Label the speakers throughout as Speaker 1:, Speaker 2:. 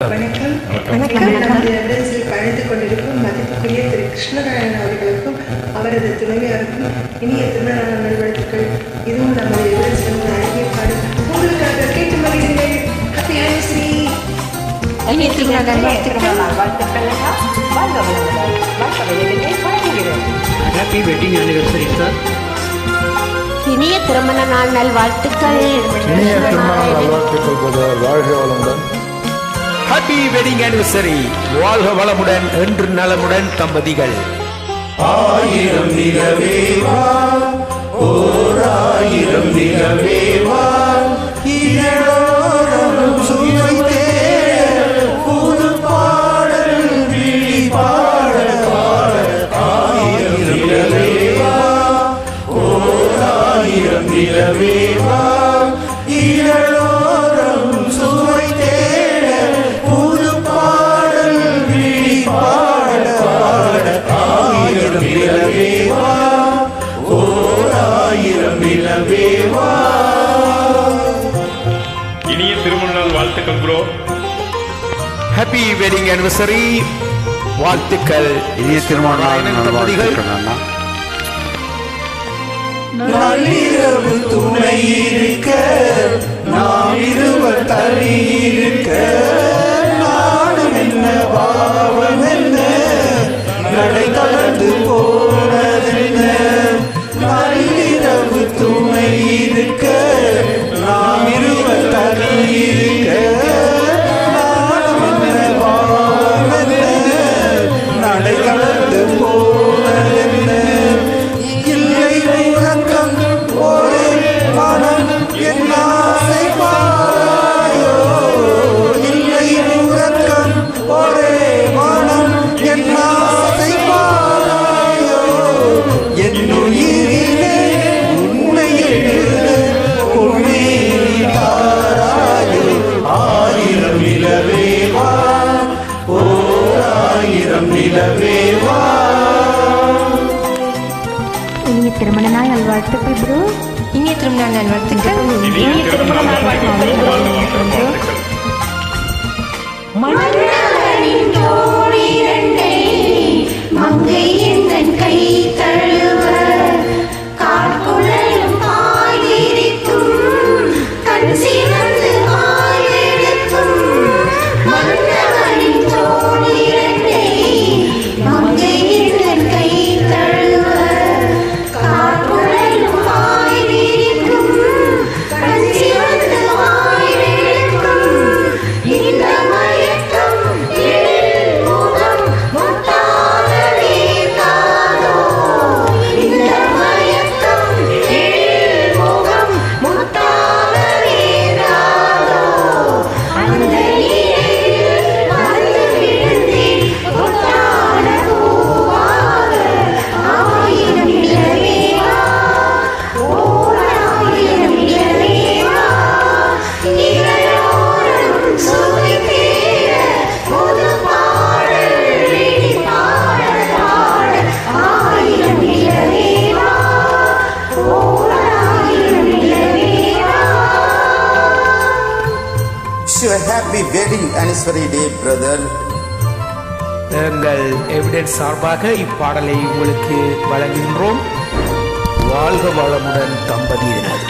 Speaker 1: வணக்கம். நமது எவிடன்ஸில் பயணித்துக் கொண்டிருக்கும் மதிப்புக்குரிய திரு கிருஷ்ணநாராயணன் அவர்களுக்கும் அவரது துணைவியாருக்கும் இனிய திருமண நல்வாழ்த்துக்கள். இதுவும் நமது எவிடன்ஸ் அழகிய பாடல் உங்களுக்காக கேட்டு மகிழ்கிறேன். Happy anniversary.
Speaker 2: Happy wedding anniversary sir.
Speaker 3: இனிய திருமண நாள் நல்வாழ்த்துக்கள்.
Speaker 4: இனிய திருமண நல்வாழ்த்துக்கள் பிரதர். வாழ்க வளமுடன்.
Speaker 5: Happy wedding anniversary. வாழ்க வளமுடன் என்று நலமுடன் தம்பதிகள்.
Speaker 6: ஆயிரம் நிலவேவா ஓர் ஆயிரம் நிலவேவா இதழோரம் சுவை தேட புது பாடல் விழி பாட பாட. ஆயிரம் நிலவேவா ஓர் ஆயிரம் நிலவேவா இதழோரம் சுவை தேட புது பாடல் விழி பாட பாட. ஆயிரம் நிலவேவா ஓர் ஆயிரம் நிலவேவா.
Speaker 7: இனிய திருமண நாள் வாழ்த்துக்கள் ப்ரோ.
Speaker 5: Happy wedding anniversary. வாழ்த்துக்கள்.
Speaker 4: இனிய திருமண நாள்
Speaker 5: தம்பதிகள்.
Speaker 4: நல்வாழ்த்துக்கள் அண்ணா.
Speaker 6: நள்ளிரவு துணை இருக்க நாம் இருவர் தனி இருக்க நாடும் என்ன பாவம் என்ன நடை தளர்ந்து போனதென்ன. நள்ளிரவு துணை இருக்க நாம் இருவர் தனி இருக்க நாடும் என்ன பாவம் என்ன நடை தளர்ந்து போனதென்ன. இல்லை உறக்கம் ஒரே மனம் என் ஆசை பாராயோ. இல்லை உறக்கம் ஒரே மனம் என் ஆசை பாராயோ. என் உயிரிலே உன்னை எழுத பொன்னேறி தாராயோ. ஆயிரம் நிலவேவா ஓர் ஆயிரம் நிலவேவா.
Speaker 3: இனிய திருமண நாள் நல்வாழ்த்துக்கள் ப்ரோ.
Speaker 8: இனிய திருமண நாள் நல்வாழ்த்துக்கள்.
Speaker 7: இனிய திருமண நாள் வாழ்த்துக்கள்.
Speaker 3: மன்னவனின் தோழிரண்டை மங்கை எந்தன் கை தழுவ காற்குழலும் பாயிரிக்கும் கண் சிவந்து ஆயெடுக்கும். மன்னவனின் தோழிரண்டை மங்கை எந்தன் கை தழுவ காற்குழலும் பாயிரிக்கும் கண் சிவந்து ஆயெடுக்கும். இந்த மயக்கம் எழில் முகம் முத்தாகவே காதோ. இந்த மயக்கம் எழில் முகம் முத்தாகவே காதோ. அந்த இடையில் வந்து விழுந்தேன் முத்தான பூவாக. ஆயிரம் நிலவேவா ஓர் ஆயிரம் நிலவேவா இதழோரம் சுவை தேட புது பாடல் விழி பாட பாட. ஆயிரம் நிலவேவா ஓர் ஆயிரம் நிலவேவா.
Speaker 6: Wish you a happy wedding anniversary day, brother.
Speaker 5: எங்கள் எவிடன்ஸ் சார்பாக இப்பாடலை உங்களுக்கு வழங்குகின்றோம். வாழ்க வளமுடன் தம்பதியினர்.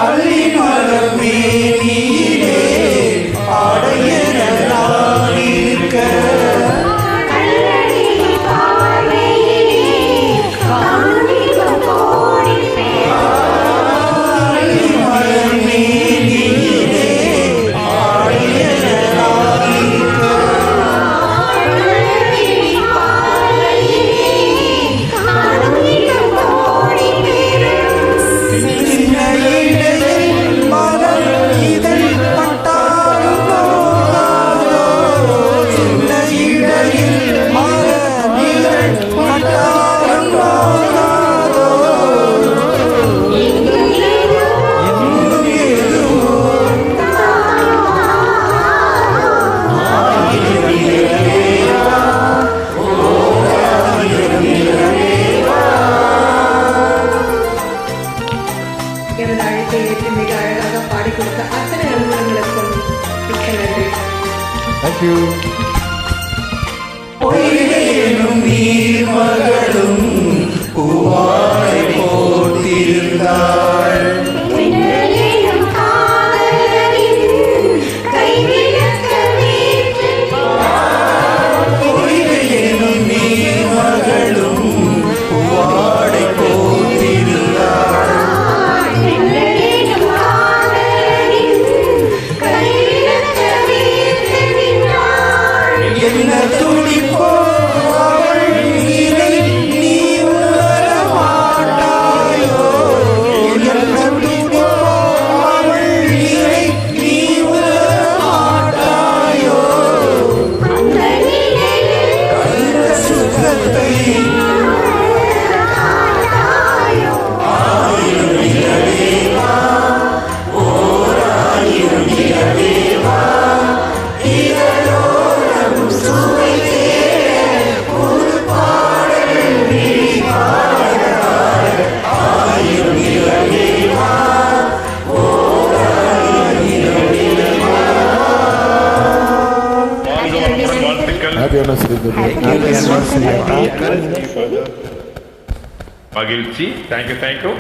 Speaker 6: அள்ளிமலர் மேனியிலே ஆடையென நான் இருக்க
Speaker 3: கல்லடி பார்வையிலே காண்பிக்கும் கோடி
Speaker 6: அள்ளிமலர் மேனியிலே ஆடையென நான் இருக்க
Speaker 3: கல்லடி பார்வையிலே காண்பிக்கும் கோடி பேரும்.
Speaker 6: சின்ன இடையில் மலர் இதழ்
Speaker 4: தேங்க்யூ.
Speaker 3: மின்னலேனும் காதலரின் கைவிளக்க மின்னலேனும் காதலரின் கைவிளக்க வீட்டு நின்றாள்.
Speaker 6: என்ன துடிப்போ அவள் நீரை நீ உணர மாட்டாயோ. என்ன துடிப்போ அவள் நீரை நீ உணர மாட்டாயோ.
Speaker 3: அந்த நிலையில்
Speaker 6: அந்த சுகத்தை
Speaker 3: காட்டாயோ.
Speaker 7: வாழ்க வளமுடன் வாழ்த்துக்கள்.
Speaker 4: Happy anniversary brother.
Speaker 7: மகிழ்ச்சி. தேங்க்யூ.